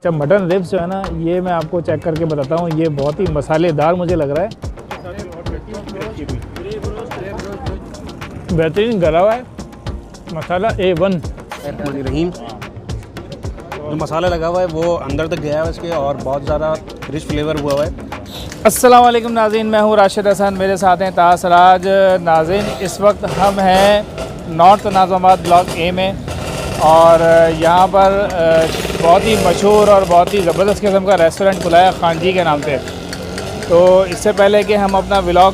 अच्छा, mutton ribs जो है ना, ये मैं आपको चेक करके बताता हूँ, ये बहुत ही मसालेदार मुझे लग रहा है। बेहतरीन गला हुआ है, मसाला A1। रहीम जो मसाला लगा हुआ है वो अंदर तक गया है इसके, और बहुत ज़्यादा रिच फ्लेवर हुआ है। अस्सलाम वालेकुम नाज़रीन, मैं हूँ राशिद हसन, मेरे साथ हैं तासराज। नाज़रीन, इस वक्त हम हैं नॉर्थ नाज़िमाबाद ब्लॉक A में, और यहाँ पर बहुत ही मशहूर और बहुत ही ज़बरदस्त किस्म का रेस्टोरेंट खुला है खान जी के नाम से। तो इससे पहले कि हम अपना व्लॉग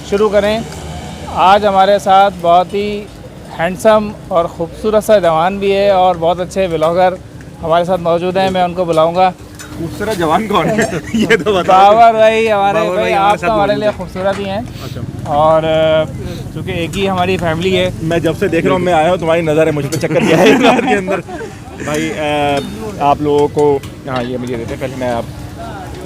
शुरू करें, आज हमारे साथ बहुत ही हैंडसम और ख़ूबसूरत सा जवान भी है और बहुत अच्छे व्लॉगर हमारे साथ मौजूद हैं। मैं उनको बुलाऊँगा। खूबसूरत जवान कौन है ये तो बताओ। बाबर भाई, हमारे भाई आप तो हमारे लिए खूबसूरत ही हैं। अच्छा। और चूँकि एक ही हमारी फैमिली है। मैं जब से देख रहा हूँ, मैं आया हूँ, तुम्हारी नज़र है मुझ पर चक्कर किया है घर के अंदर। भाई आप लोगों को, हाँ ये मुझे देते हैं पहले। मैं आप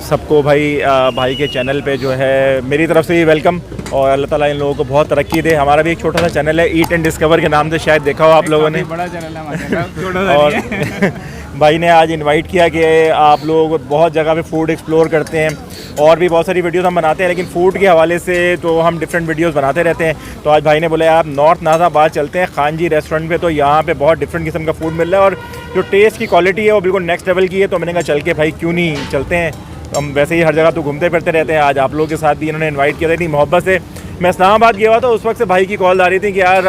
सबको भाई के चैनल पे जो है मेरी तरफ से ही वेलकम, और अल्लाह ताला इन लोगों को बहुत तरक्की दे। हमारा भी एक छोटा सा चैनल है, ईट एंड डिस्कवर के नाम से, शायद देखा हो आप लोगों ने। बड़ा चैनल है हमारा, छोटा सा और नहीं है। भाई ने आज इनवाइट किया कि आप लोग बहुत जगह पे फूड एक्सप्लोर करते हैं, और भी बहुत सारी वीडियोस हम बनाते हैं, लेकिन फ़ूड के हवाले से तो हम डिफरेंट वीडियोस बनाते रहते हैं। तो आज भाई ने बोला आप नॉर्थ नाज़िमाबाद चलते हैं खान जी रेस्टोरेंट पे, तो यहाँ पे बहुत डिफरेंट किस्म का फ़ूड मिल रहा है और जो टेस्ट की क्वालिटी है वो बिल्कुल नेक्स्ट लेवल की है। तो मैंने कहा चल के भाई क्यों नहीं चलते हैं। तो हम वैसे ही हर जगह तो घूमते फिरते रहते हैं, आज आप लोगों के साथ भी इन्होंने इन्वाइट किया था इतनी मोहब्बत से। मैं इस्लामाबाद गया हुआ था, उस वक्त से भाई की कॉल आ रही थी कि यार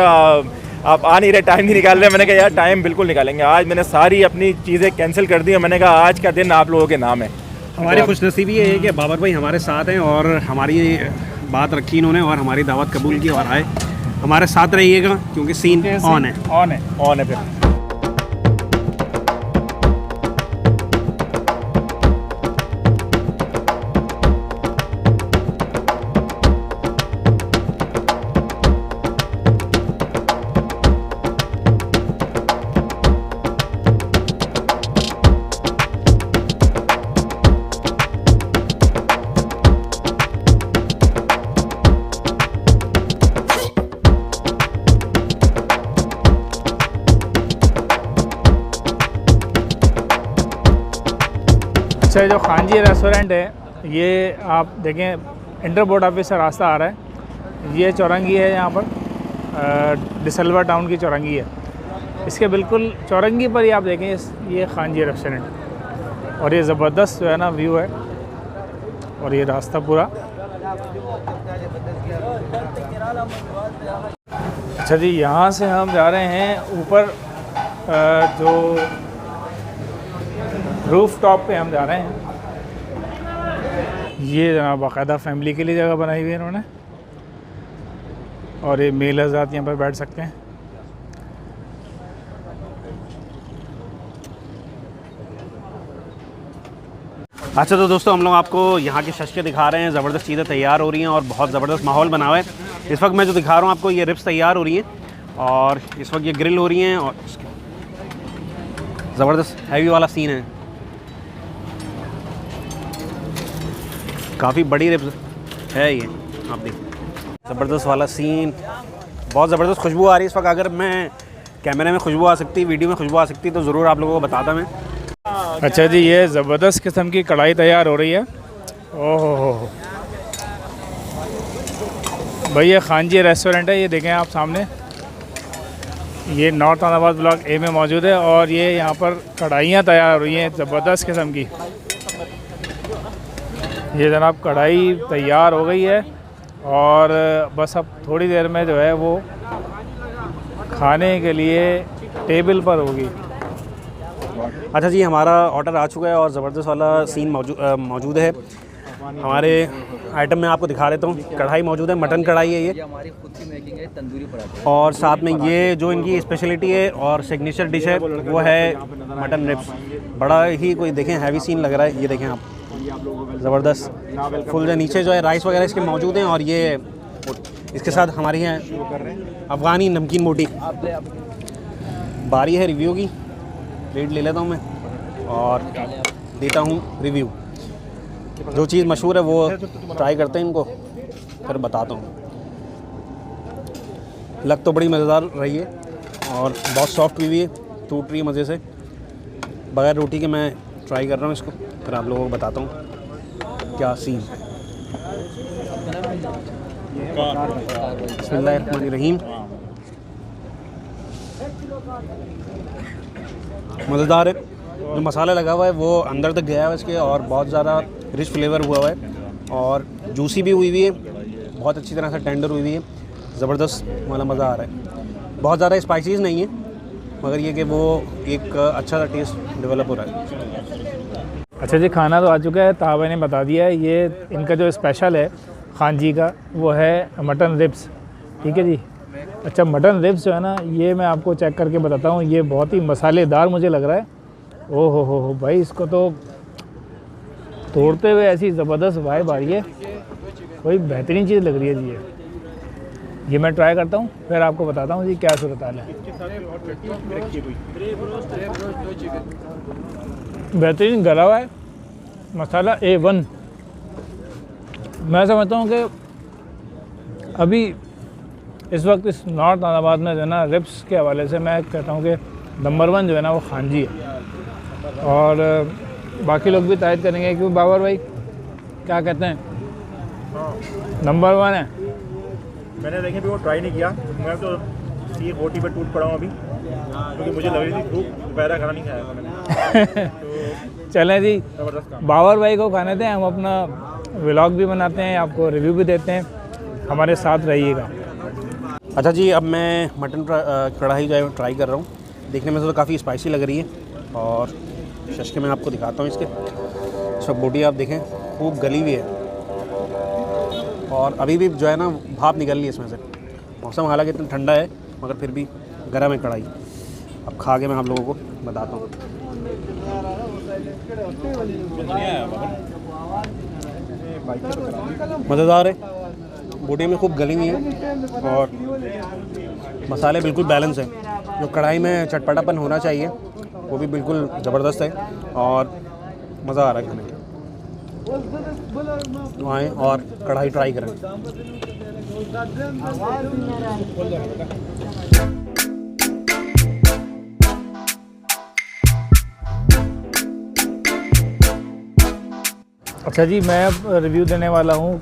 आप आ नहीं रहे, टाइम नहीं निकाल रहे। मैंने कहा यार टाइम बिल्कुल निकालेंगे। आज मैंने सारी अपनी चीज़ें कैंसिल कर दी और मैंने कहा आज का दिन आप लोगों के नाम है। हमारी खुशनसीबी ये है कि बाबर भाई हमारे साथ हैं और हमारी बात रखी इन्होंने और हमारी दावत कबूल की और आए। हमारे साथ रहिएगा क्योंकि सीन ऑन है। ऑन है, ऑन है फिर। अच्छा, जो खान जी रेस्टोरेंट है, ये आप देखें इंटर बोर्ड ऑफिस से रास्ता आ रहा है। ये चौरंगी है, यहाँ पर डिसल्वर टाउन की चौरंगी है। इसके बिल्कुल चौरंगी पर ही आप देखें ये खान जी रेस्टोरेंट, और ये ज़बरदस्त जो है ना व्यू है, और ये रास्ता पूरा। अच्छा जी, यहाँ से हम जा रहे हैं ऊपर, जो रूफ टॉप पे हम जा रहे हैं। ये जनाब बाकायदा फैमिली के लिए जगह बनाई हुई है इन्होंने, और ये मेल हज़रात यहाँ पर बैठ सकते हैं। अच्छा तो दोस्तों, हम लोग आपको यहाँ की शश के दिखा रहे हैं। ज़बरदस्त चीज़ें तैयार हो रही हैं और बहुत ज़बरदस्त माहौल बना हुआ है। इस वक्त मैं जो दिखा रहा हूँ आपको, ये रिब्स तैयार हो रही हैं और इस वक्त ये ग्रिल हो रही हैं, और ज़बरदस्त हैवी वाला सीन है। काफ़ी बड़ी रिब्स है ये, आप देखिए ज़बरदस्त वाला सीन। बहुत ज़बरदस्त खुशबू आ रही है इस वक्त। अगर मैं कैमरे में खुशबू आ सकती, वीडियो में खुशबू आ सकती तो ज़रूर आप लोगों को बताता मैं। अच्छा जी, ये ज़बरदस्त किस्म की कढ़ाई तैयार हो रही है। ओहो भाई, ये खान जी रेस्टोरेंट है, ये देखें आप सामने। ये नॉर्थ नाज़िमाबाद ब्लॉक A में मौजूद है, और ये यहाँ पर कढ़ाइयाँ तैयार हो रही हैं ज़बरदस्त किस्म की। ये जनाब कढ़ाई तैयार हो गई है, और बस अब थोड़ी देर में जो है वो खाने के लिए टेबल पर होगी। अच्छा जी, हमारा ऑर्डर आ चुका है और ज़बरदस्त वाला सीन मौजूद है। हमारे आइटम में आपको दिखा देता हूँ। कढ़ाई मौजूद है, मटन कढ़ाई है ये हमारी खुद की मेकिंग है, तंदूरी पराठे। और साथ में ये जो इनकी स्पेशलिटी है और सिग्नेचर डिश है वो है मटन रिब्स। बड़ा ही कोई देखें हैवी सीन लग रहा है। ये देखें आप, ज़बरदस्त फुल जो नीचे जो है राइस वगैरह इसके मौजूद हैं, और ये इसके साथ हमारी है अफ़गानी नमकीन बोटी। बारी है रिव्यू की, प्लेट ले लेता हूँ मैं और देता हूँ रिव्यू। जो चीज़ मशहूर है वो ट्राई करते हैं, इनको फिर बताता हूँ। लग तो बड़ी मज़ेदार रही है और बहुत सॉफ्ट भी है, टूट रही है मज़े से। बगैर रोटी के मैं ट्राई कर रहा हूँ इसको, फिर आप लोगों को बताता हूँ क्या सीन है। बिस्मिल्लाहिर्रहमानिर्रहीम। मज़ेदार है, जो मसाला लगा हुआ है वो अंदर तक गया है इसके, और बहुत ज़्यादा रिच फ्लेवर हुआ है और जूसी भी हुई है, बहुत अच्छी तरह से टेंडर हुई है, ज़बरदस्त वाला मज़ा आ रहा है। बहुत ज़्यादा स्पाइसीज नहीं है, मगर ये कि वो एक अच्छा सा टेस्ट डेवलप हो रहा है। अच्छा जी, खाना तो आ चुका है, ताबा ने बता दिया है। ये इनका जो स्पेशल है खान जी का, वो है मटन रिब्स। ठीक है जी। अच्छा, मटन रिब्स जो है ना, ये मैं आपको चेक करके बताता हूँ, ये बहुत ही मसालेदार मुझे लग रहा है। ओ हो भाई, इसको तो तोड़ते हुए ऐसी ज़बरदस्त वाइब आ रही है, कोई बेहतरीन चीज़ लग रही है जी। ये मैं ट्राई करता हूँ, फिर आपको बताता हूँ जी क्या सूरत हाल है। बेहतरीन गला हुआ है, मसाला A1। मैं समझता हूँ कि अभी इस वक्त इस नॉर्थ नाज़ाबाद में जो है ना, रिब्स के हवाले से मैं कहता हूँ कि नंबर 1 जो है ना वो खान जी है, और बाकी लोग भी तायद करेंगे। क्यों बाबर भाई, क्या कहते हैं? नंबर 1 है। मैंने देखिए भी वो ट्राई नहीं किया, मैं तो सीख रोटी पे टूट पड़ा हूँ अभी, क्योंकि मुझे लग रही थी भूख, दोपहर खाना नहीं खाया था मैंने। तो चलें जी, ज़बरदस्त काम। बाबर भाई को खाने दें, हम अपना व्लॉग भी बनाते हैं, आपको रिव्यू भी देते हैं, हमारे साथ रहिएगा। अच्छा जी, अब मैं मटन कढ़ाई जो है ट्राई कर रहा हूँ। देखने में तो काफ़ी स्पाइसी लग रही है, और शशके मैं आपको दिखाता हूँ इसके। सब बोटी आप देखें खूब गली हुई है, और अभी भी जो है ना भाप निकल रही है इसमें से। मौसम हालांकि इतना ठंडा है, मगर फिर भी गर्म है कढ़ाई। अब खा के मैं आप लोगों को बताता हूँ। मज़ेदार है, बोटी में खूब गली हुई है, और मसाले बिल्कुल बैलेंस है। जो कढ़ाई में चटपटापन होना चाहिए वो भी बिल्कुल ज़बरदस्त है, और मज़ा आ रहा है खाने में। तो आएँ और कढ़ाई ट्राई करें। अच्छा जी, मैं अब रिव्यू देने वाला हूँ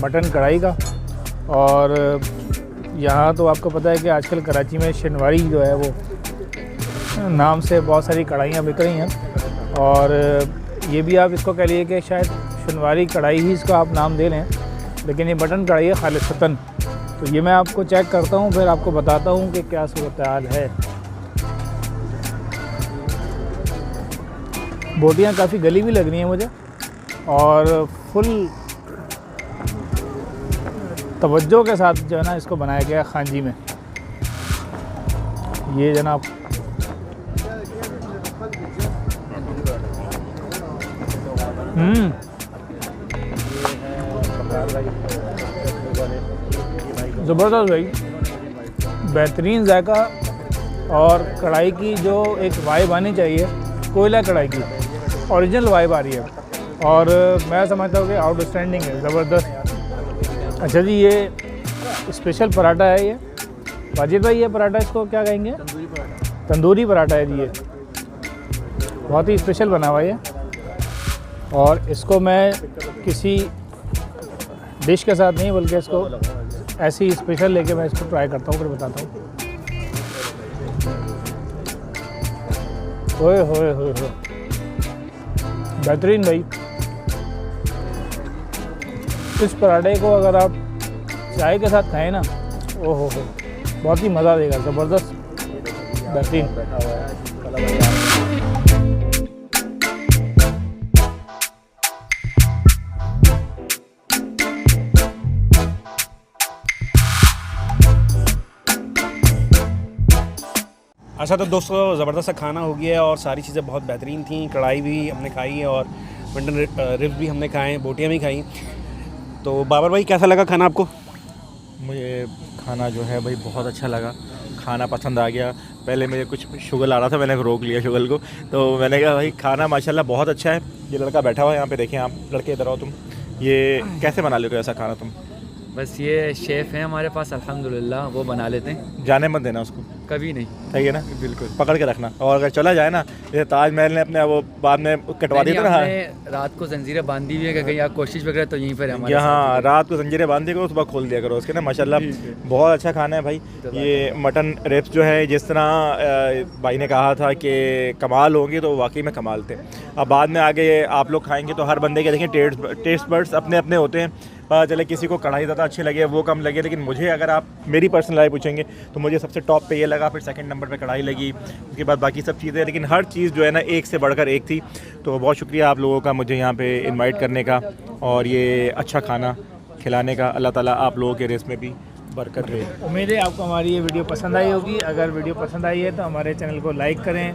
मटन कढ़ाई का। और यहाँ तो आपको पता है कि आजकल कराची में शनवारी जो है वो नाम से बहुत सारी कढ़ाइयाँ बिक रही हैं, और ये भी आप इसको कह लीजिए कि शायद शनवारी कढ़ाई ही इसका आप नाम दे लें, लेकिन ये मटन कढ़ाई है खालिसतन। तो ये मैं आपको चेक करता हूँ, फिर आपको बताता हूँ कि क्या सूरत हाल है। बोटियाँ काफ़ी गली भी लग रही हैं मुझे, और फुल तवज्जो के साथ जो है ना इसको बनाया गया खान जी में। ये जनाब ज़बरदस्त भाई, बेहतरीन जायका, और कढ़ाई की जो एक वाइब आनी चाहिए, कोयला कढ़ाई की ओरिजिनल वाइब आ रही है, और मैं समझता हूँ कि आउटस्टैंडिंग है, ज़बरदस्त। अच्छा जी, ये स्पेशल पराठा है ये वाजिद भाई, ये पराठा इसको क्या कहेंगे? तंदूरी पराठा है जी, ये बहुत ही स्पेशल बना हुआ है, और इसको मैं किसी डिश के साथ नहीं बल्कि इसको ऐसे ही स्पेशल लेके मैं इसको ट्राई करता हूँ, फिर बताता हूँ। ओए होए होए होए, बेहतरीन भाई। इस पराठे को अगर आप चाय के साथ खाएं ना, ओहो हो, बहुत ही मज़ा देगा, ज़बरदस्त, बेहतरीन। अच्छा तो दोस्तों, ज़बरदस्त सा खाना हो गया है, और सारी चीज़ें बहुत बेहतरीन थी। कढ़ाई भी हमने खाई है, और मटन रिब्स भी हमने खाए, बोटियाँ भी खाई। तो बाबर भाई, कैसा लगा खाना आपको? मुझे खाना जो है भाई बहुत अच्छा लगा, खाना पसंद आ गया। पहले मुझे कुछ शुगर आ रहा था, मैंने रोक लिया शुगर को, तो मैंने कहा भाई खाना माशाल्लाह बहुत अच्छा है। ये लड़का बैठा हुआ है यहाँ पे, देखें आप, लड़के इधर आओ तुम, ये कैसे बना लेते हो ऐसा खाना तुम? बस ये शेफ़ हैं हमारे पास अल्हम्दुलिल्लाह, वो बना लेते हैं। जाने मत देना उसको, कभी नहीं। सही है ना, बिल्कुल पकड़ के रखना। और अगर चला जाए ना, जैसे ताजमहल ने अपने वो बाद में कटवा दिया था ना, आपने रात को जंजीरें बांधी हुई है कि कहीं आप कोशिश वगैरह तो यहीं पर हमारे यहाँ रात को जंजीरें बांध दिया करो, सुबह खोल दिया करो उसके ना। माशाल्लाह बहुत अच्छा खाना है भाई। ये मटन रेप्स जो है, जिस तरह भाई ने कहा था कि कमाल होंगे, तो वाकई में कमाल थे। अब बाद में आगे आप लोग खाएंगे तो हर बंदे के देखें टेस्ट बर्ड्स अपने अपने होते हैं। पता चले किसी को कढ़ाई ज़्यादा अच्छी लगे, वो कम लगे, लेकिन मुझे अगर आप मेरी पर्सनल राय पूछेंगे तो मुझे सबसे टॉप पे ये लगा, फिर सेकंड नंबर पे कढ़ाई लगी, उसके बाद बाकी सब चीज़ें, लेकिन हर चीज़ जो है ना एक से बढ़कर एक थी। तो बहुत शुक्रिया आप लोगों का मुझे यहाँ पे इनवाइट करने का और ये अच्छा खाना खिलाने का। अल्लाह ताला आप लोगों के रेस में भी बरकत रहे। उम्मीद है आपको हमारी ये वीडियो पसंद आई होगी। अगर वीडियो पसंद आई है तो हमारे चैनल को लाइक करें,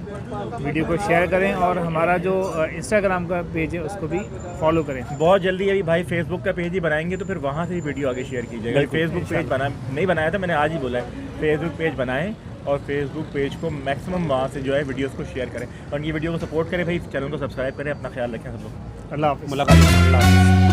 वीडियो को शेयर करें और हमारा जो इंस्टाग्राम का पेज है उसको भी फॉलो करें। बहुत जल्दी अभी भाई फेसबुक का पेज ही बनाएंगे, तो फिर वहाँ से ही वीडियो आगे शेयर कीजिएगा। फेसबुक पेज नहीं बनाया था मैंने, आज ही बोला है फेसबुक पेज बनाएं और फेसबुक पेज को मैक्सिमम वहाँ से जो है वीडियोस को शेयर करें और ये वीडियो को सपोर्ट करें भाई। चैनल को सब्सक्राइब करें। अपना ख्याल रखें सब लोग। अल्लाह हाफ़िज़। मुलाकात।